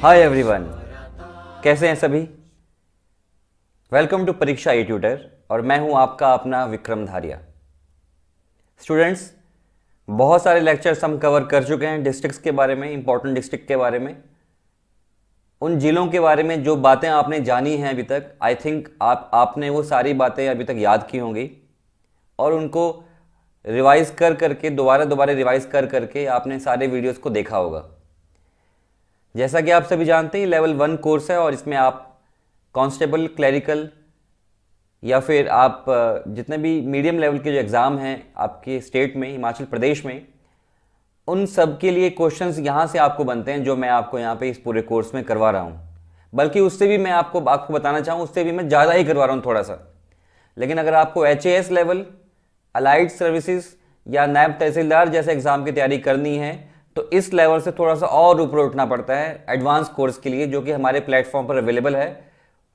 Hi everyone, कैसे हैं सभी। वेलकम टू परीक्षा ई ट्यूटर और मैं हूं आपका अपना विक्रम धारिया। स्टूडेंट्स, बहुत सारे लेक्चर्स हम कवर कर चुके हैं डिस्ट्रिक्ट्स के बारे में, इंपॉर्टेंट डिस्ट्रिक्ट के बारे में, उन जिलों के बारे में जो बातें आपने जानी हैं अभी तक। आई थिंक आपने वो सारी बातें अभी तक याद की होंगी और उनको रिवाइज कर करके दोबारा रिवाइज कर करके आपने सारे वीडियोस को देखा होगा। जैसा कि आप सभी जानते हैं, लेवल 1 कोर्स है और इसमें आप कांस्टेबल, क्लरिकल या फिर आप जितने भी मीडियम लेवल के जो एग्ज़ाम हैं आपके स्टेट में, हिमाचल प्रदेश में, उन सब के लिए क्वेश्चंस यहाँ से आपको बनते हैं जो मैं आपको यहाँ पे इस पूरे कोर्स में करवा रहा हूँ। बल्कि उससे भी मैं आपको बताना चाहूँ, उससे भी मैं ज़्यादा ही करवा रहा हूँ थोड़ा सा। लेकिन अगर आपको HAS लेवल, अलाइड सर्विसेज या नायब तहसीलदार जैसे एग्ज़ाम की तैयारी करनी है तो इस लेवल से थोड़ा सा और ऊपर उठना पड़ता है एडवांस कोर्स के लिए, जो कि हमारे प्लेटफॉर्म पर अवेलेबल है।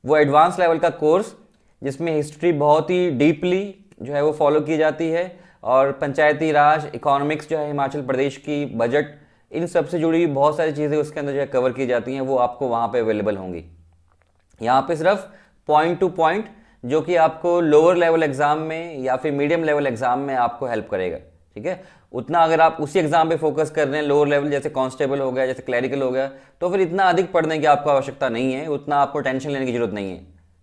वो एडवांस लेवल का कोर्स जिसमें हिस्ट्री बहुत ही डीपली जो है वो फॉलो की जाती है और पंचायती राज, इकोनॉमिक्स जो है हिमाचल प्रदेश की, बजट, इन सब से जुड़ी हुई बहुत सारी चीज़ें उसके अंदर जो है कवर की जाती हैं, वो आपको वहाँ पे अवेलेबल होंगी। यहाँ पे सिर्फ पॉइंट टू पॉइंट जो कि आपको लोअर लेवल एग्जाम में या फिर मीडियम लेवल एग्जाम में आपको हेल्प करेगा, ठीक है। उतना अगर आप उसी एग्जाम पे फोकस कर रहे हैं, लोअर लेवल जैसे कांस्टेबल हो गया, जैसे क्लरिकल हो गया, तो फिर इतना अधिक पढ़ने की आपको आवश्यकता नहीं है, उतना आपको टेंशन लेने की जरूरत नहीं है,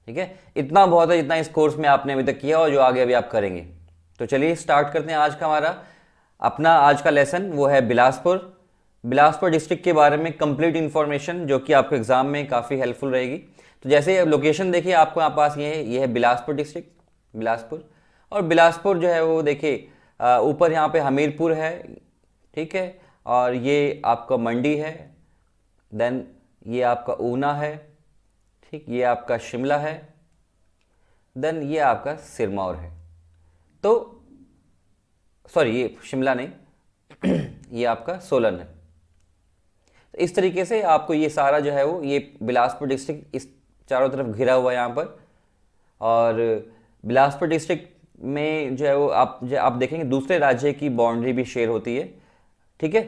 ठीक है। इतना बहुत है जितना इस कोर्स में आपने अभी तक किया और जो आगे अभी आप करेंगे। तो चलिए स्टार्ट करते हैं आज का हमारा अपना आज का लेसन। वो है बिलासपुर डिस्ट्रिक्ट के बारे में कंप्लीट इन्फॉर्मेशन, जो कि आपको एग्जाम में काफ़ी हेल्पफुल रहेगी। तो जैसे लोकेशन देखिए, आपको यहाँ पास ये है बिलासपुर डिस्ट्रिक्ट, बिलासपुर। और बिलासपुर जो है वो देखिए ऊपर यहाँ पे हमीरपुर है, ठीक है, और ये आपका मंडी है, देन ये आपका ऊना है, ठीक, ये आपका शिमला है, देन ये आपका सिरमौर है। तो सॉरी, ये शिमला नहीं ये आपका सोलन है। तो इस तरीके से आपको ये सारा जो है वो, ये बिलासपुर डिस्ट्रिक्ट इस चारों तरफ घिरा हुआ है यहाँ पर। और बिलासपुर डिस्ट्रिक्ट में जो है वो आप देखेंगे दूसरे राज्य की बाउंड्री भी शेयर होती है, ठीक है।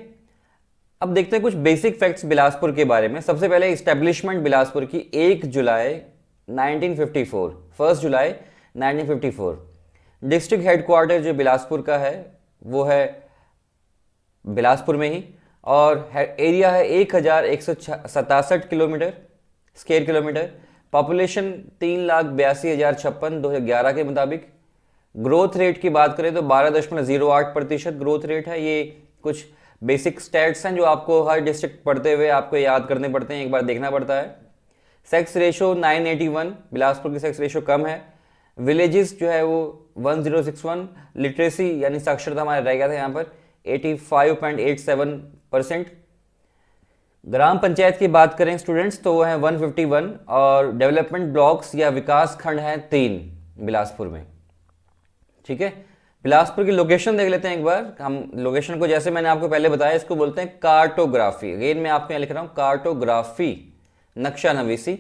अब देखते हैं कुछ बेसिक फैक्ट्स बिलासपुर के बारे में। सबसे पहले इस्टेब्लिशमेंट बिलासपुर की 1 जुलाई 1954, 1 जुलाई 1954। डिस्ट्रिक्ट हेडक्वार्टर जो बिलासपुर का है वो है बिलासपुर में ही, और एरिया है 1167 किलोमीटर स्क्वायर किलोमीटर। पॉपुलेशन 3,82,056 2011 के मुताबिक। ग्रोथ रेट की बात करें तो 12.08% ग्रोथ रेट है। ये कुछ बेसिक स्टैट्स हैं जो आपको हर डिस्ट्रिक्ट पढ़ते हुए आपको याद करने पड़ते हैं, एक बार देखना पड़ता है। सेक्स रेशो 981, बिलासपुर की सेक्स रेशो कम है। विलेजेस जो है वो 1061। लिटरेसी यानी साक्षरता हमारा रह गया था यहाँ पर 85.87%। ग्राम पंचायत की बात करें स्टूडेंट्स तो वो है 151, और डेवलपमेंट ब्लॉक्स या विकास खंड हैं 3 बिलासपुर में, ठीक है। बिलासपुर की लोकेशन देख लेते हैं एक बार हम। लोकेशन को जैसे मैंने आपको पहले बताया, इसको बोलते हैं कार्टोग्राफी। अगेन मैं आपको यहाँ लिख रहा हूँ कार्टोग्राफी, नक्शा नवीसी।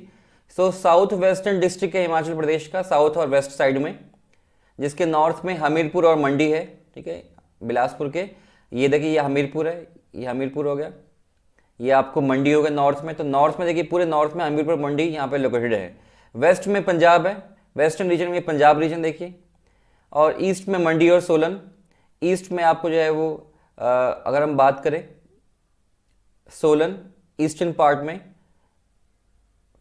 सो साउथ वेस्टर्न डिस्ट्रिक्ट है हिमाचल प्रदेश का, साउथ और वेस्ट साइड में, जिसके नॉर्थ में हमीरपुर और मंडी है, ठीक है, बिलासपुर के। ये देखिए ये हमीरपुर है, ये हमीरपुर हो गया, ये आपको मंडी हो गया नॉर्थ में। तो नॉर्थ में देखिए पूरे नॉर्थ में हमीरपुर, मंडी यहाँ पे लोकेटेड है। वेस्ट में पंजाब है, वेस्टर्न रीजन में पंजाब रीजन देखिए, और ईस्ट में मंडी और सोलन। ईस्ट में आपको जो है वो अगर हम बात करें सोलन ईस्टर्न पार्ट में,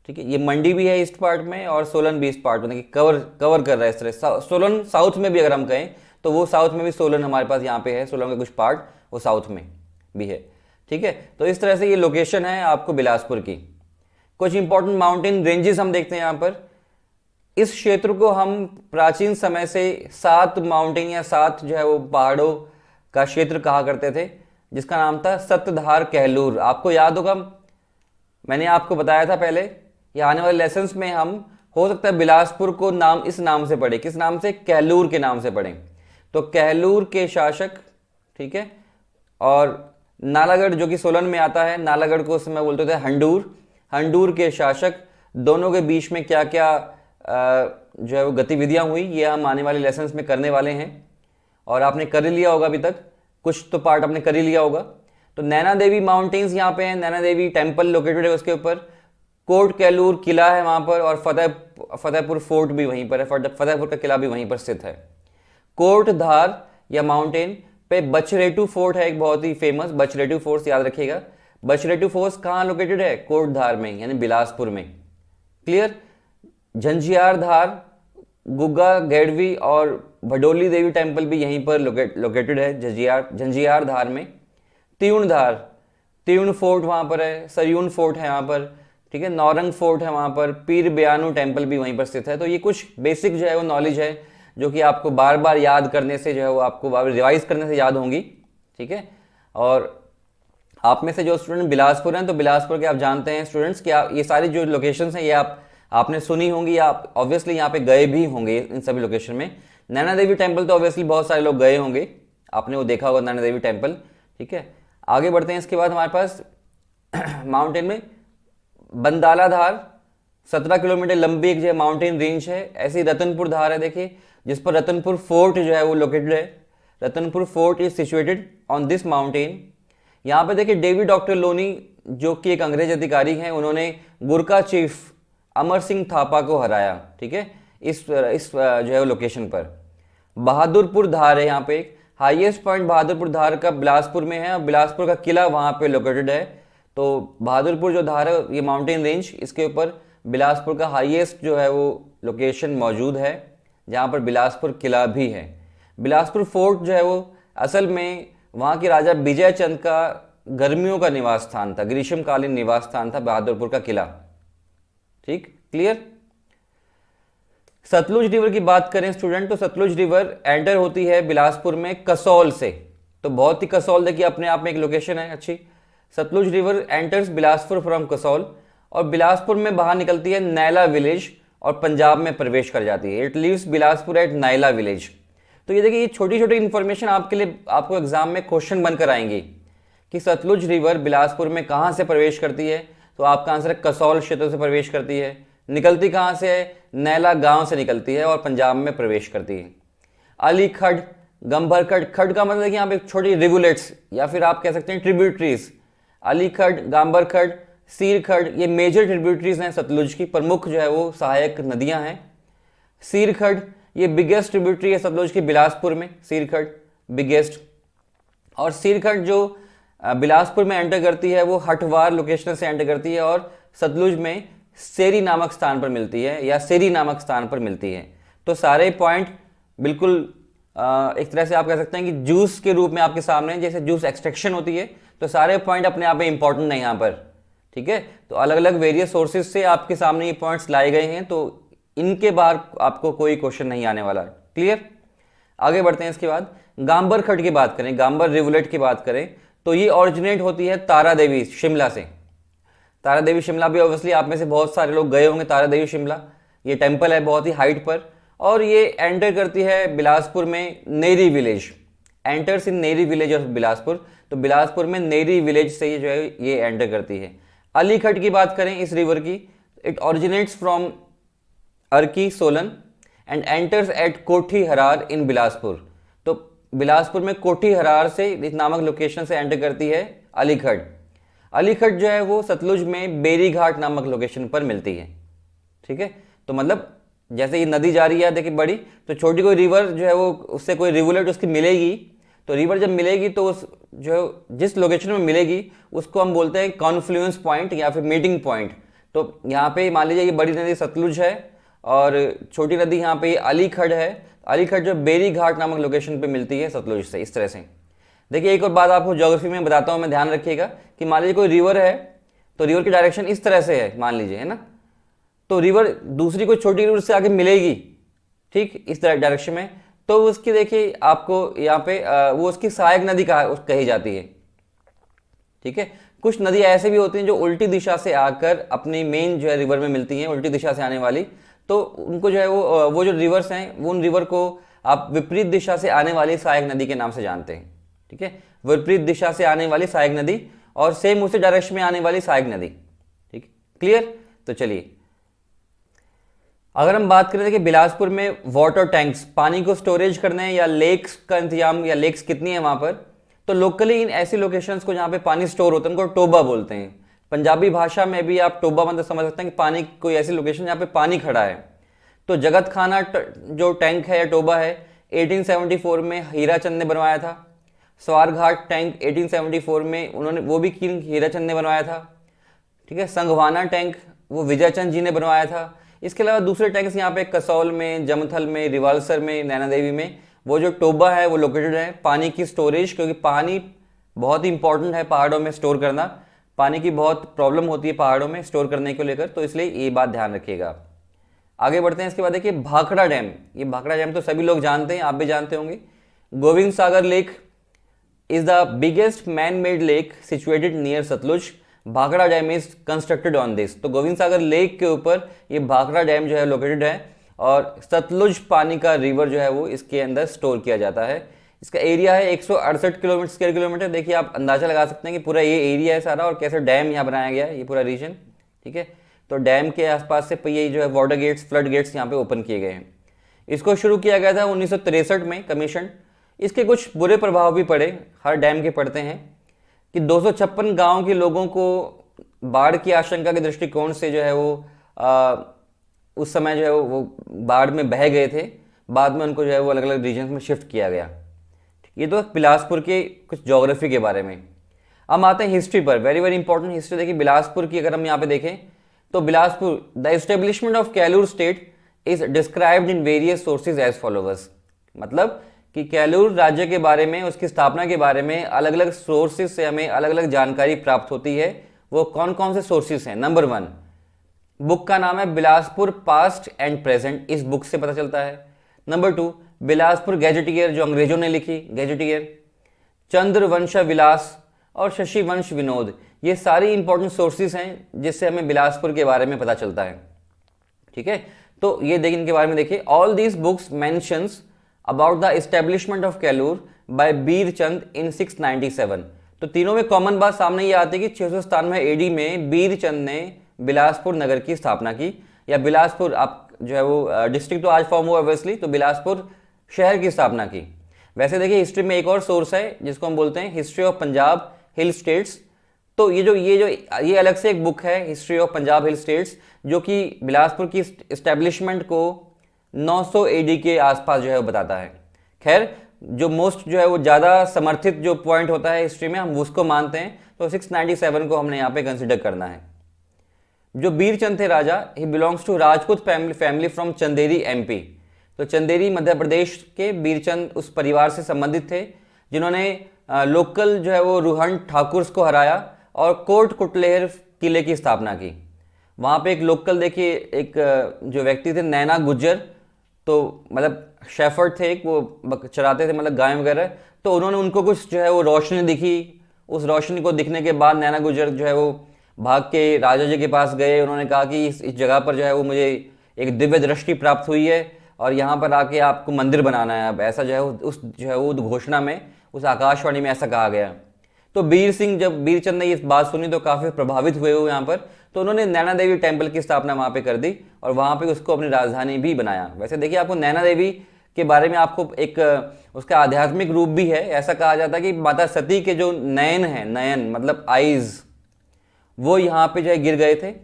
ठीक है, ये मंडी भी है ईस्ट पार्ट में और सोलन भी ईस्ट पार्ट में, देखिए कवर कर रहा है इस तरह। सोलन साउथ में भी अगर हम कहें तो वो साउथ में भी सोलन हमारे पास यहाँ पे है, सोलन का कुछ पार्ट वो साउथ में भी है, ठीक है। तो इस तरह से ये लोकेशन है आपको बिलासपुर की। कुछ इंपॉर्टेंट माउंटेन रेंजेस हम देखते हैं यहाँ पर। इस क्षेत्र को हम प्राचीन समय से 7 माउंटेन या 7 जो है वो पहाड़ों का क्षेत्र कहा करते थे, जिसका नाम था सतधार कहलूर। आपको याद होगा, मैंने आपको बताया था पहले, या आने वाले लेसन्स में हम हो सकता है बिलासपुर को नाम इस नाम से पढ़े, किस नाम से, कहलूर के नाम से पढ़ें। तो कहलूर के शासक, ठीक है, और नालागढ़ जो कि सोलन में आता है, नालागढ़ को उस समय बोलते थे हंडूर के शासक, दोनों के बीच में क्या क्या जो है वो गतिविधियां हुई, ये हम आने वाले लेसन्स में करने वाले हैं। और आपने कर ही लिया होगा अभी तक, कुछ तो पार्ट आपने कर ही लिया होगा। तो नैना देवी माउंटेन्स यहाँ पे है, नैना देवी टेम्पल लोकेटेड है उसके ऊपर। कोट कैलूर किला है वहाँ पर, और फतेहपुर फोर्ट भी वहीं पर है, फतेहपुर का किला भी वहीं पर स्थित है। कोट धार या माउंटेन पे बछरेटू फोर्ट है, एक बहुत ही फेमस बछरेटू फोर्ट, याद रखिएगा। बछरेटू फोर्ट कहाँ लोकेटेड है? कोट धार में, यानी बिलासपुर में। क्लियर। झंझियार धार, गुग्गा गेड़वी और भडोली देवी टेम्पल भी यहीं पर लोकेटेड है, झंझियार धार में। त्यूण धार, त्यूण फोर्ट वहाँ पर है, सरयून फोर्ट है यहाँ पर, ठीक है। नौरंग फोर्ट है वहाँ पर, पीर बयानू टेम्पल भी वहीं पर स्थित है। तो ये कुछ बेसिक जो है वो नॉलेज है जो कि आपको बार बार याद करने से जो है वो आपको बार बार रिवाइज करने से याद होंगी, ठीक है। और आप में से जो स्टूडेंट बिलासपुर हैं, तो बिलासपुर के आप जानते हैं स्टूडेंट्स कि आप ये सारी जो लोकेशंस हैं ये आपने सुनी होंगी, या आप ऑब्वियसली यहाँ पे गए भी होंगे इन सभी लोकेशन में। नैना देवी टेम्पल तो ऑब्वियसली बहुत सारे लोग गए होंगे, आपने वो देखा होगा नैना देवी टेम्पल, ठीक है। आगे बढ़ते हैं। इसके बाद हमारे पास माउंटेन में बंदाला धार, 17 किलोमीटर लंबी एक जो है माउंटेन रेंज है। ऐसी रतनपुर धार है, देखिए, जिस पर रतनपुर फोर्ट जो है वो लोकेटेड है। Ratanpur fort is situated on this mountain. यहाँ पे देखिए डेविड डॉक्टर लोनी जो कि एक अंग्रेज अधिकारी हैं, उन्होंने गुरका चीफ अमर सिंह थापा को हराया, ठीक है, इस जो है लोकेशन पर। बहादुरपुर धार है, यहाँ पे एक हाईएस्ट पॉइंट बहादुरपुर धार का बिलासपुर में है, और बिलासपुर का किला वहाँ पे लोकेटेड है। तो बहादुरपुर जो धार है ये माउंटेन रेंज, इसके ऊपर बिलासपुर का हाईएस्ट जो है वो लोकेशन मौजूद है, जहाँ पर बिलासपुर किला भी है। बिलासपुर फोर्ट जो है वो असल में वहाँ के राजा विजय चंद का गर्मियों का निवास स्थान था, ग्रीष्मकालीन निवास स्थान था बहादुरपुर का किला, ठीक, क्लियर। सतलुज रिवर की बात करें स्टूडेंट, तो सतलुज रिवर एंटर होती है बिलासपुर में कसौल से। तो बहुत ही कसौल देखिए अपने आप में एक लोकेशन है अच्छी। Sutlej river enters Bilaspur from Kasol, और बिलासपुर में बाहर निकलती है नैला विलेज और पंजाब में प्रवेश कर जाती है। It leaves Bilaspur at Naila village. तो ये देखिए ये छोटी छोटी इंफॉर्मेशन आपके लिए आपको एग्जाम में क्वेश्चन बनकर आएंगी कि सतलुज रिवर बिलासपुर में कहाँ से प्रवेश करती है, तो आपका आंसर है कसौल क्षेत्र से प्रवेश करती है। निकलती कहाँ से है? नैला गांव से निकलती है और पंजाब में प्रवेश करती है। अली खड, गंभर खड, खड का मतलब है कि यहाँ पे छोटी रिवुलेट्स या फिर आप कह सकते हैं ट्रिब्यूटरीज। अली खड, गांबर खड, सीर खड, ये मेजर ट्रिब्यूटरीज हैं सतलुज की, प्रमुख जो है वो सहायक नदियां हैं। सीर खड ये बिगेस्ट ट्रिब्यूटरी है सतलुज की बिलासपुर में, सीर खड बिगेस्ट। और सीर खड जो बिलासपुर में एंटर करती है वो हटवार लोकेशन से एंटर करती है और सतलुज में सेरी नामक स्थान पर मिलती है या सेरी नामक स्थान पर मिलती है। तो सारे पॉइंट बिल्कुल एक तरह से आप कह सकते हैं कि जूस के रूप में आपके सामने, जैसे जूस एक्सट्रैक्शन होती है, तो सारे पॉइंट अपने आप में इंपॉर्टेंट है यहाँ पर, ठीक है। तो अलग अलग वेरियस सोर्सेज से आपके सामने ये पॉइंट्स लाए गए हैं, तो इनके बाहर आपको कोई क्वेश्चन नहीं आने वाला, क्लियर। आगे बढ़ते हैं। इसके बाद गांबर खड की बात करें, गांबर रिवुलेट की बात करें, तो ये ऑरिजिनेट होती है तारा देवी शिमला से। तारा देवी शिमला भी ऑब्वियसली आप में से बहुत सारे लोग गए होंगे। तारा देवी शिमला ये टेम्पल है बहुत ही हाइट पर, और ये एंटर करती है बिलासपुर में Neri village, enters in Neri village of Bilaspur. तो बिलासपुर में नेरी विलेज से ये जो है ये एंटर करती है। अली खड की बात करें इस रिवर की, it originates from Arki Solan and enters at Kothi Harar इन बिलासपुर। तो बिलासपुर में कोठी हरार से इस नामक लोकेशन से एंटर करती है अली खड। अली खड जो है वो सतलुज में बेरी घाट नामक लोकेशन पर मिलती है, ठीक है। तो मतलब जैसे ये नदी जा रही है देखिए बड़ी, तो छोटी कोई रिवर जो है वो उससे कोई रिवुलेट उसकी मिलेगी, तो रिवर जब मिलेगी तो उस जो जिस लोकेशन में मिलेगी उसको हम बोलते हैं कॉन्फ्लुएंस पॉइंट या फिर मीटिंग पॉइंट। तो यहाँ पे मान लीजिए ये बड़ी नदी सतलुज है और छोटी नदी यहाँ पे अली खड है। अली खड जो बेरी घाट नामक लोकेशन पे मिलती है सतलुज से, इस तरह से। देखिए एक और बात आपको ज्योग्राफी में बताता हूँ मैं, ध्यान रखिएगा कि मान लीजिए कोई रिवर है तो रिवर की डायरेक्शन इस तरह से है मान लीजिए, है ना, तो रिवर दूसरी कोई छोटी रिवर से आगे मिलेगी, ठीक, इस तरह डायरेक्शन में, तो उसकी देखिए आपको यहाँ पे वो उसकी सहायक नदी कही जाती है, ठीक है। कुछ नदी ऐसे भी होती हैं जो उल्टी दिशा से आकर अपनी मेन जो है रिवर में मिलती हैं, उल्टी दिशा से आने वाली, तो उनको जो है वो जो रिवर्स हैं वो उन रिवर को आप विपरीत दिशा से आने वाली सहायक नदी के नाम से जानते हैं, ठीक है। विपरीत दिशा से आने वाली सहायक नदी और सेम उसी डायरेक्शन में आने वाली सहायक नदी, ठीक, क्लियर। तो चलिए अगर हम बात करें कि बिलासपुर में वाटर टैंक्स, पानी को स्टोरेज करने या लेक्स का इंतजाम, या लेक्स कितनी है वहां पर, तो लोकली इन ऐसी लोकेशंस को जहाँ पे पानी स्टोर होता है उनको टोबा बोलते हैं। पंजाबी भाषा में भी आप टोबा मतलब समझ सकते हैं कि पानी, कोई ऐसी लोकेशन जहाँ पे पानी खड़ा है। तो जगत खाना जो टैंक है या टोबा है 1874 में हीराचंद ने बनवाया था। स्वारघाट टैंक 1874 में उन्होंने, वो भी किंग हीराचंद ने बनवाया था। ठीक है, संघवाना टैंक वो विजयचंद जी ने बनवाया था। इसके अलावा दूसरे टैंक्स यहाँ पे कसौल में, जमथल में, रिवालसर में, नैना देवी में वो जो टोबा है वो लोकेटेड है। पानी की स्टोरेज, क्योंकि पानी बहुत ही इंपॉर्टेंट है पहाड़ों में स्टोर करना, पानी की बहुत प्रॉब्लम होती है पहाड़ों में स्टोर करने को लेकर, तो इसलिए ये बात ध्यान रखिएगा। आगे बढ़ते हैं। इसके बाद देखिए भाखड़ा डैम। ये भाखड़ा डैम तो सभी लोग जानते हैं, आप भी जानते होंगे। Gobind Sagar lake is the biggest man-made lake situated near Sutlej. Bhakra dam is constructed on this. तो गोविंद सागर लेक के ऊपर ये भाखड़ा डैम जो है लोकेटेड है और सतलुज पानी का रिवर जो है वो इसके अंदर स्टोर किया जाता है। इसका एरिया है 168 स्क्वायर किलोमीटर। देखिए आप अंदाजा लगा सकते हैं कि पूरा ये एरिया है सारा और कैसे डैम यहाँ बनाया गया है, ये पूरा रीजन। ठीक है, तो डैम के आसपास से ये जो है वाटर गेट्स, फ्लड गेट्स यहाँ पे ओपन किए गए हैं। इसको शुरू किया गया था 1963 में, कमीशन। इसके कुछ बुरे प्रभाव भी पड़े, हर डैम के पड़ते हैं, कि 256 गांव के लोगों को बाढ़ की आशंका के दृष्टिकोण से जो है वो उस समय जो है वो बाढ़ में बह गए थे। बाद में उनको जो है वो अलग अलग रीजन्स में शिफ्ट किया गया। ये तो बिलासपुर के कुछ ज्योग्राफी के बारे में। हम आते हैं हिस्ट्री पर, वेरी वेरी इंपॉर्टेंट हिस्ट्री। देखिए बिलासपुर की अगर हम यहाँ पे देखें तो Bilaspur, the establishment of Kahlur state is described in various sources as followers. मतलब कि कैलूर राज्य के बारे में, उसकी स्थापना के बारे में अलग अलग सोर्सेज से हमें अलग अलग जानकारी प्राप्त होती है। वो कौन कौन से सोर्सेज हैं? नंबर 1, बुक का नाम है बिलासपुर पास्ट एंड प्रेजेंट, इस बुक से पता चलता है। नंबर 2, बिलासपुर गैजेटियर, जो अंग्रेजों ने लिखी, गैजेटियर। चंद्रवंश विलास और शशि वंश विनोद, ये सारी इंपॉर्टेंट सोर्सेज हैं जिससे हमें बिलासपुर के बारे में पता चलता है। ठीक है, तो ये देखिए इनके बारे में देखिए। All these books mentions about the establishment of Kahlur by Birchand in 697। तो तीनों में कॉमन बात सामने ये आती है कि 697 एडी में बीरचंद ने बिलासपुर नगर की स्थापना की, या बिलासपुर, आप जो है वो डिस्ट्रिक्ट तो आज फॉर्म हुआ ऑब्वियसली, तो बिलासपुर शहर की स्थापना की। वैसे देखिए हिस्ट्री में एक और सोर्स है जिसको हम बोलते हैं history of Punjab hill states. तो ये अलग से एक बुक है, history of Punjab hill states, जो कि बिलासपुर की एस्टेब्लिशमेंट को 900 एडी के आसपास जो है वो बताता है। खैर, जो मोस्ट जो है वो ज़्यादा समर्थित जो पॉइंट होता है हिस्ट्री में, हम उसको मानते हैं, तो 697 को हमने यहाँ पे कंसिडर करना है। जो बीरचंद थे राजा, he belongs to Rajput family from Chanderi MP. तो चंदेरी मध्य प्रदेश के बीरचंद उस परिवार से संबंधित थे जिन्होंने लोकल जो है वो रुहन ठाकुर को हराया और कोट कुटलेहर किले की स्थापना की। वहाँ पे एक लोकल देखिए एक जो व्यक्ति थे नैना गुज्जर, तो मतलब शेफर्ड थे एक, वो चराते थे मतलब गाय वगैरह। तो उन्होंने, उनको कुछ जो है वो रोशनी दिखी, उस रोशनी को दिखने के बाद नैना गुज्जर जो है वो भाग के राजा जी के पास गए। उन्होंने कहा कि इस जगह पर जो है वो मुझे एक दिव्य दृष्टि प्राप्त हुई है और यहाँ पर आके आपको मंदिर बनाना है। अब ऐसा जो है उस जो है वो घोषणा में, उस आकाशवाणी में ऐसा कहा गया। तो बीरचंद ने इस बात सुनी तो काफ़ी प्रभावित हुए वो यहाँ पर, तो उन्होंने नैना देवी टेम्पल की स्थापना वहाँ पे कर दी और वहाँ पे उसको अपनी राजधानी भी बनाया। वैसे देखिए आपको नैना देवी के बारे में आपको एक उसका आध्यात्मिक रूप भी है। ऐसा कहा जाता है कि माता सती के जो नयन है, नयन मतलब आईज, वो यहाँ पे जो है गिर गए थे,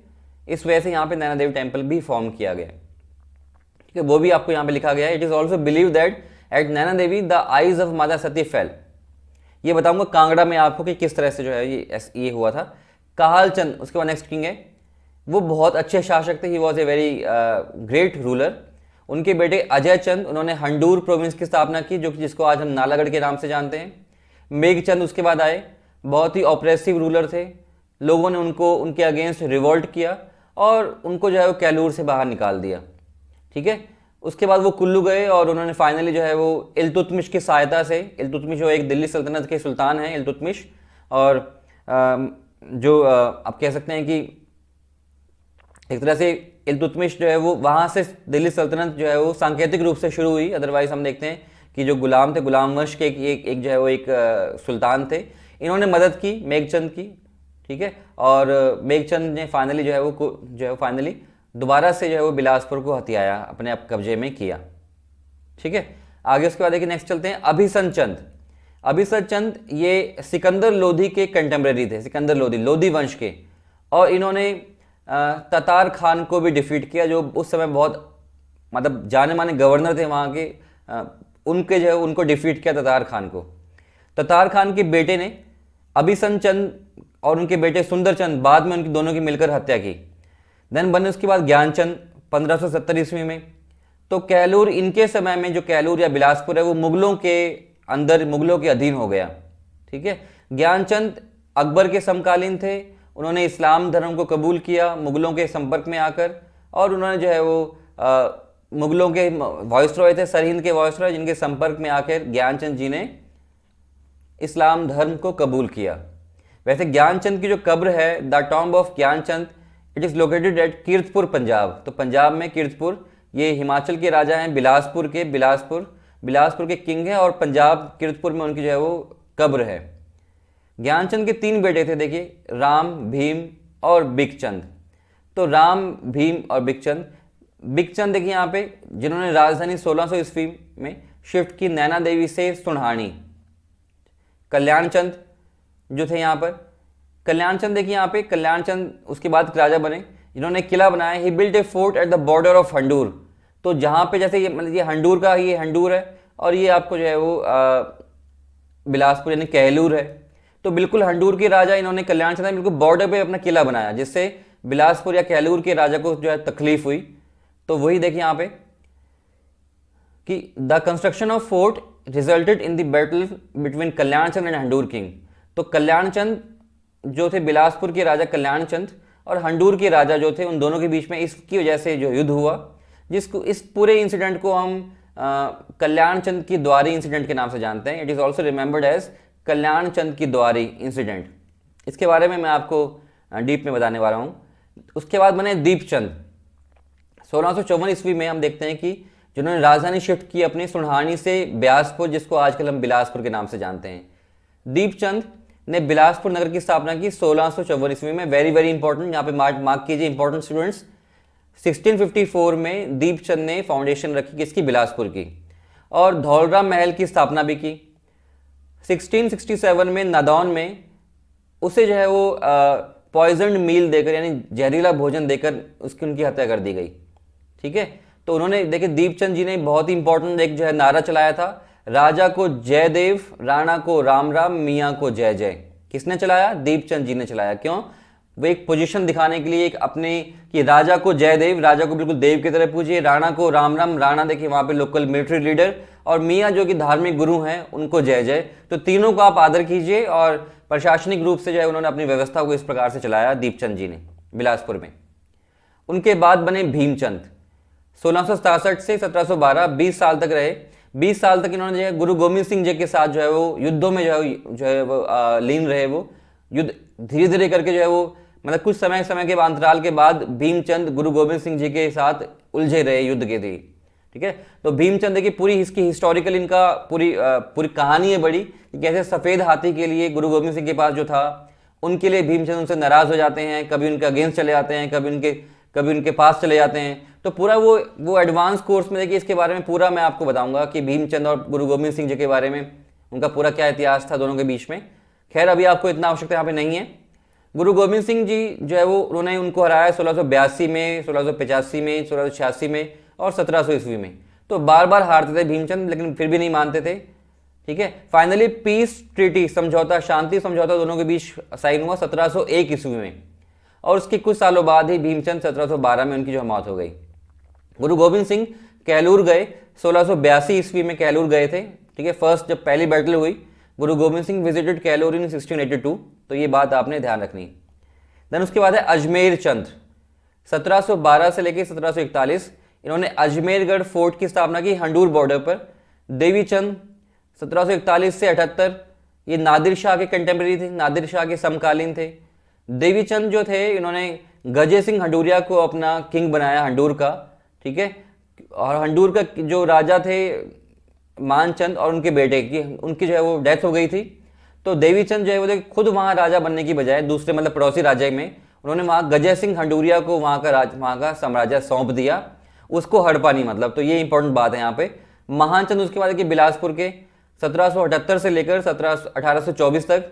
इस वजह से यहाँ पे नैना देवी टेम्पल भी फॉर्म किया गया। ठीक है, वो भी आपको यहाँ पे लिखा गया है। It is also believe that at Naina Devi the eyes of माता सती फेल। ये बताऊंगा कांगड़ा में आपको कि किस तरह से जो है ये हुआ था। काहल चंद उसके बाद नेक्स्ट किंग है, वो बहुत अच्छे शासक थे। He was a very great ruler. उनके बेटे अजय चंद, उन्होंने हंडूर प्रोविंस की स्थापना की, जो कि जिसको आज हम नालागढ़ के नाम से जानते हैं। मेघचंद उसके बाद आए, बहुत ही ऑप्रेसिव रूलर थे। लोगों ने उनके अगेंस्ट रिवोल्ट किया और उनको जो है वो कैलूर से बाहर निकाल दिया। ठीक है, उसके बाद वो कुल्लू गए और उन्होंने फाइनली जो है वो इल्तुतमिश की सहायता से, इल्तुतमिश जो एक दिल्ली सल्तनत के सुल्तान हैं इल्तुतमिश, और जो आप कह सकते हैं कि एक तरह से इल्तुतमिश जो है वो वहाँ से दिल्ली सल्तनत जो है वो सांकेतिक रूप से शुरू हुई। अदरवाइज हम देखते हैं कि जो गुलाम थे, गुलाम वंश के एक जो है वो एक सुल्तान थे, इन्होंने मदद की मेघचंद की। ठीक है, और मेघचंद ने फाइनली जो है वो फाइनली दोबारा से जो है वो बिलासपुर को हथियाया, अपने आप कब्जे में किया। ठीक है, आगे उसके बाद देखिए नेक्स्ट चलते हैं अभिसन चंद। अभिसर चंद ये सिकंदर लोधी के कंटेम्प्रेरी थे, सिकंदर लोधी, लोधी वंश के, और इन्होंने ततार खान को भी डिफीट किया, जो उस समय बहुत मतलब जाने माने गवर्नर थे वहाँ के। उनके जो है उनको डिफीट किया ततार खान को। ततार खान के बेटे ने अभिसन चंद और उनके बेटे सुंदर चंद, बाद में उनकी दोनों की मिलकर हत्या की। देन बने उसके बाद ज्ञानचंद 1570 ईस्वी में। तो कैलूर इनके समय में, जो कैलूर या बिलासपुर है, वो मुगलों के अंदर, मुगलों के अधीन हो गया। ठीक है। ज्ञानचंद अकबर के समकालीन थे, उन्होंने इस्लाम धर्म को कबूल किया मुगलों के संपर्क में आकर, और उन्होंने जो है वो मुगलों के वॉइसरॉय थे, सरहिंद के वॉइसरॉय, जिनके संपर्क में आकर ज्ञानचंद जी ने इस्लाम धर्म को कबूल किया। वैसे ज्ञानचंद की जो कब्र है, the tomb of Gyanchand, it is located at Kiratpur, Punjab. तो पंजाब में कीर्तपुर, ये हिमाचल के राजा हैं बिलासपुर के, बिलासपुर के किंग हैं, और पंजाब कीर्तपुर में उनकी जो है वो कब्र है। ज्ञानचंद के 3 बेटे थे, देखिए, राम, भीम और बिकचंद। तो राम, भीम और बिकचंद। बिकचंद देखिए यहाँ पे, जिन्होंने राजधानी 1600 ईस्वी में शिफ्ट की नैना देवी से सुनहानी। कल्याणचंद जो थे यहाँ पर, कल्याणचंद देखिए यहाँ पे, कल्याणचंद उसके बाद राजा बने, जिन्होंने किला बनाया। He built a fort at the border of Handur. तो जहाँ पे जैसे ये मतलब ये हंडूर का, ये हंडूर है, और ये आपको जो है वो बिलासपुर यानी कहलूर है। तो बिल्कुल हंडूर के राजा इन्होंने, कल्याणचंद ने बिल्कुल बॉर्डर पे अपना किला बनाया, जिससे बिलासपुर या कहलूर के राजा को जो है तकलीफ हुई। तो वही देखिए यहाँ पे कि the construction of fort resulted in the battle between Kalyanchand and Handur king. तो कल्याणचंद जो थे, बिलासपुर के राजा कल्याणचंद, और हंडूर के राजा जो थे, उन दोनों के बीच में इसकी वजह से जो युद्ध हुआ, जिसको इस पूरे इंसिडेंट को हम कल्याणचंद की द्वारी इंसिडेंट के नाम से जानते हैं। It is also remembered as Kalyanchand की द्वारी इंसिडेंट। इसके बारे में मैं आपको डीप में बताने वाला हूँ। उसके बाद बने दीपचंद। 1654 ईस्वी में हम देखते हैं कि जिन्होंने राजधानी शिफ्ट की अपनी सुनहानी से बिलासपुर, जिसको आजकल हम बिलासपुर के नाम से जानते हैं। दीपचंद ने बिलासपुर नगर की स्थापना की 1654 ईस्वी में। वेरी वेरी इंपॉर्टेंट, यहाँ पे मार्क कीजिए इंपॉर्टेंट स्टूडेंट्स। 1654 में दीपचंद ने फाउंडेशन रखी किसकी, बिलासपुर की, और धौलराम महल की स्थापना भी की। 1667 में नादौन में उसे जो है वो पॉइजन मील देकर, यानी जहरीला भोजन देकर उनकी हत्या कर दी गई। ठीक है। तो उन्होंने, देखिए, दीपचंद जी ने बहुत ही इंपॉर्टेंट एक जो है नारा चलाया था, राजा को जय देव, राणा को राम राम, मियाँ को जय जय। किसने चलाया? दीपचंद जी ने चलाया। क्यों? वो एक पोजीशन दिखाने के लिए, एक अपने कि राजा को जय देव, राजा को बिल्कुल देव की तरह पूजिए, राणा को राम राम, राणा देखिए वहाँ पे लोकल मिलिट्री लीडर, और मियाँ जो कि धार्मिक गुरु हैं, उनको जय जय। तो तीनों को आप आदर कीजिए, और प्रशासनिक रूप से जो है उन्होंने अपनी व्यवस्था को इस प्रकार से चलाया दीपचंद जी ने बिलासपुर में। उनके बाद बने भीमचंद। 1667 से 1712 20 साल तक रहे। 20 साल तक इन्होंने जो है गुरु गोविंद सिंह जी के साथ जो है वो युद्धों में जो है वो लीन रहे। वो युद्ध धीरे धीरे करके जो है वो मतलब कुछ समय के अंतराल के बाद भीमचंद गुरु गोविंद सिंह जी के साथ उलझे रहे युद्ध के लिए। ठीक है। तो भीमचंद देखिए पूरी इसकी हिस्टोरिकल इनका पूरी कहानी है बड़ी, कि कैसे सफ़ेद हाथी के लिए गुरु गोविंद सिंह के पास जो था, उनके लिए भीमचंद उनसे नाराज़ हो जाते हैं, कभी उनके अगेंस्ट चले जाते हैं, कभी उनके पास चले जाते हैं। तो पूरा वो एडवांस कोर्स में देखिए इसके बारे में पूरा मैं आपको बताऊंगा कि भीमचंद और गुरु गोविंद सिंह जी के बारे में, उनका पूरा क्या इतिहास था दोनों के बीच में। खैर अभी आपको इतना आवश्यकता यहाँ पे नहीं है। गुरु गोविंद सिंह जी जो है वो उन्होंने उनको हराया 1682 में, 1685 में, 1686 में और 1700 ईस्वी में। तो बार बार हारते थे भीमचंद, लेकिन फिर भी नहीं मानते थे। ठीक है। फाइनली पीस ट्रीटी, समझौता, शांति समझौता दोनों के बीच साइन हुआ 1701 ईस्वी में, और उसके कुछ सालों बाद ही भीमचंद 1712 में उनकी जो मौत हो गई। गुरु गोविंद सिंह कहलूर गए 1682 ईस्वी में, कहलूर गए थे। ठीक है। फर्स्ट जब पहली बैटल हुई, गुरु गोविंद सिंह विजिटेड कहलूर इन 1682। तो ये बात आपने ध्यान रखनी। देन उसके बाद है अजमेर चंद। 1712 से लेकर 1741 इन्होंने अजमेरगढ़ फोर्ट की स्थापना की हंडूर बॉर्डर पर। देवी चंद 1741 से 78, ये नादिर शाह के कंटेम्प्रेरी थे, नादिर शाह के समकालीन थे। देवी चंद जो थे इन्होंने गजे सिंह हंडूरिया को अपना किंग बनाया हंडूर का। ठीक है। और हंडूर का जो राजा थे मानचंद और उनके बेटे की, उनकी जो है वो डेथ हो गई थी। तो देवी चंद जो है वो खुद वहाँ राजा बनने की बजाय दूसरे मतलब पड़ोसी राज्य में उन्होंने वहाँ गजय सिंह हंडूरिया को वहाँ का साम्राज्य सौंप दिया, उसको हड़पा नहीं मतलब। तो ये इंपॉर्टेंट बात है यहाँ पे। महानचंद उसके बाद कि बिलासपुर के 1778 से लेकर 1824 तक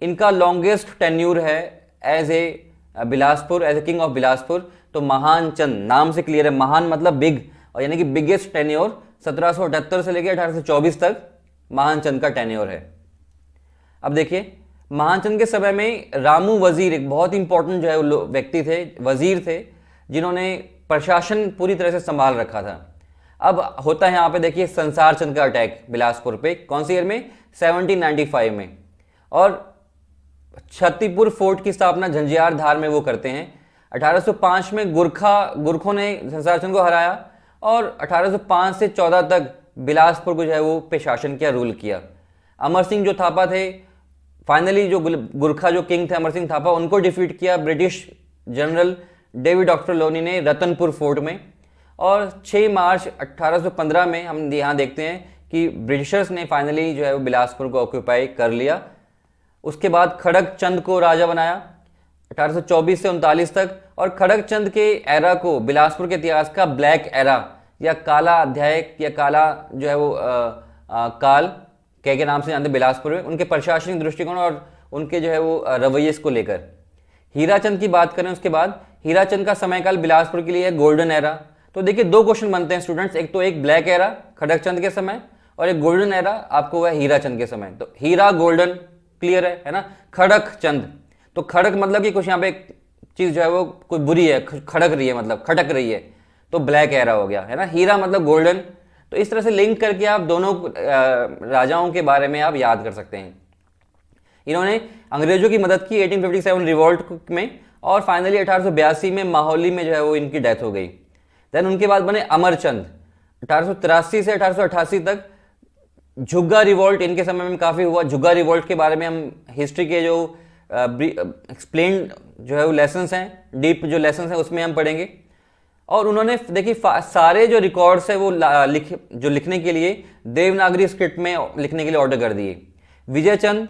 इनका लॉन्गेस्ट टेन्यूर है as a Bilaspur, as a king of Bilaspur. तो महान चंद नाम से क्लियर है, महान मतलब बिग, और यानी कि बिगेस्ट टेन्योर 1778 से लेकर 1824 तक महान चंद का टेन्योर है। अब देखिए महानचंद के समय में रामू वजीर एक बहुत इंपॉर्टेंट जो है वो व्यक्ति थे, वजीर थे, जिन्होंने प्रशासन पूरी तरह से संभाल रखा था। अब होता है यहाँ पे देखिए संसार चंद का अटैक बिलासपुर पे, कौन सी ईयर में? 1795 में। और छत्तीपुर फोर्ट की स्थापना झंझार धार में वो करते हैं। 1805 में गुरखों ने संसार चंद को हराया और 1805 से 14 तक बिलासपुर को जो है वो पे शासन किया, रूल किया। अमर सिंह जो थापा थे, फाइनली जो गुरखा जो किंग थे अमर सिंह थापा, उनको डिफीट किया ब्रिटिश जनरल डेविड ऑक्टरलोनी ने रतनपुर फोर्ट में। और 6 मार्च 1815 में हम यहाँ देखते हैं कि ब्रिटिशर्स ने फाइनली जो है वो बिलासपुर को ऑक्यूपाई कर लिया। उसके बाद खड़क चंद को राजा बनाया 1824 से 39 तक। और खड़क चंद के एरा को बिलासपुर के इतिहास का ब्लैक एरा या काला अध्याय या काला जो है वो काल के नाम से जानते बिलासपुर में, उनके प्रशासनिक दृष्टिकोण और उनके जो है वो रवैये को लेकर। हीराचंद की बात करें उसके बाद, हीराचंद का समयकाल बिलासपुर के लिए है गोल्डन एरा। तो देखिए 2 क्वेश्चन बनते हैं स्टूडेंट्स, एक तो एक ब्लैक एरा खड़क चंद के समय और एक गोल्डन एरा आपको हुआ हीराचंद के समय। तो हीरा गोल्डन क्लियर है ना। खड़क चंद, तो खड़क मतलब कि कुछ यहाँ पे चीज जो है वो कोई बुरी है, खड़क रही है मतलब खटक रही है, तो ब्लैक एरा हो गया है ना। हीरा मतलब गोल्डन। तो इस तरह से लिंक करके आप दोनों राजाओं के बारे में आप याद कर सकते हैं। इन्होंने अंग्रेजों की मदद की 1857 रिवॉल्ट में और फाइनली 1882 में माहौली में जो है वो इनकी डेथ हो गई। देन उनके बाद बने अमरचंद 1883 से 1888 तक। झुग्गा रिवॉल्ट इनके समय में काफी हुआ। झुग्गा रिवॉल्ट के बारे में हम हिस्ट्री के जो एक्सप्लेन जो है वो लेसन्स हैं, डीप जो लेसन्स हैं उसमें हम पढ़ेंगे। और उन्होंने देखिए सारे जो रिकॉर्ड्स है वो लिखने के लिए देवनागरी स्क्रिप्ट में लिखने के लिए ऑर्डर कर दिए। विजयचंद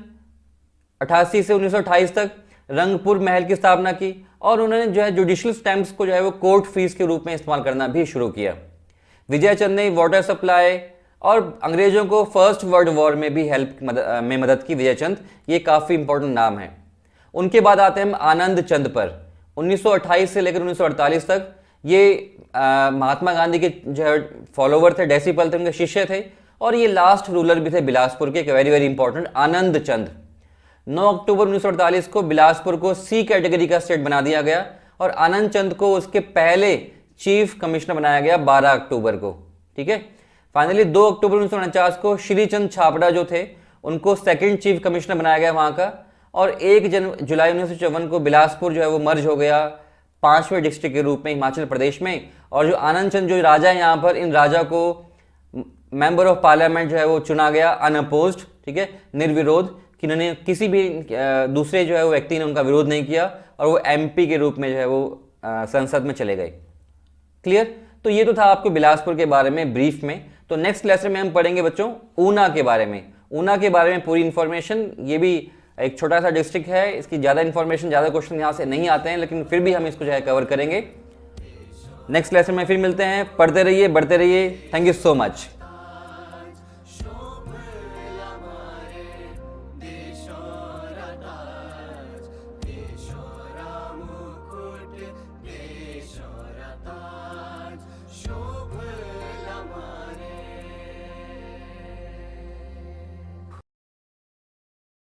88 से 1928 तक रंगपुर महल की स्थापना की और उन्होंने जो है जुडिशियल स्टैम्प्स को जो है वो कोर्ट फीस के रूप में इस्तेमाल करना भी शुरू किया। विजयचंद ने वाटर सप्लाई और अंग्रेजों को फर्स्ट वर्ल्ड वॉर में भी में मदद की। विजयचंद ये काफी इंपॉर्टेंट नाम है। उनके बाद आते हैं हम आनंद चंद पर। 1928 से लेकर 1948 तक ये महात्मा गांधी के जो है फॉलोवर थे, डेसिपल थे, उनके शिष्य थे और ये लास्ट रूलर भी थे बिलासपुर के, वेरी वेरी इंपॉर्टेंट आनंद चंद। 9 अक्टूबर 1948 को बिलासपुर को सी कैटेगरी का स्टेट बना दिया गया और आनंद चंद को उसके पहले चीफ कमिश्नर बनाया गया 12 अक्टूबर को। ठीक है। फाइनली 2 अक्टूबर 1949 को श्रीचंद छाबड़ा जो थे उनको सेकंड चीफ कमिश्नर बनाया गया वहां का। और 1 जुलाई 1954 को बिलासपुर जो है वो मर्ज हो गया 5वें डिस्ट्रिक्ट के रूप में हिमाचल प्रदेश में। और जो आनंद चंद जो राजा है यहाँ पर, इन राजा को मेंबर ऑफ पार्लियामेंट जो है वो चुना गया अनअपोज्ड, ठीक है, निर्विरोध, कि इन्होंने किसी भी दूसरे जो है वो व्यक्ति ने उनका विरोध नहीं किया और वो एमपी के रूप में जो है वो संसद में चले गए। क्लियर। तो ये तो था आपको बिलासपुर के बारे में ब्रीफ में। तो नेक्स्ट लेसन में हम पढ़ेंगे बच्चों ऊना के बारे में। ऊना के बारे में पूरी इंफॉर्मेशन, ये भी एक छोटा सा डिस्ट्रिक्ट है, इसकी ज़्यादा इंफॉर्मेशन, ज़्यादा क्वेश्चन यहाँ से नहीं आते हैं, लेकिन फिर भी हम इसको जो है कवर करेंगे। नेक्स्ट लेसन में फिर मिलते हैं। पढ़ते रहिए, बढ़ते रहिए। Thank you so much.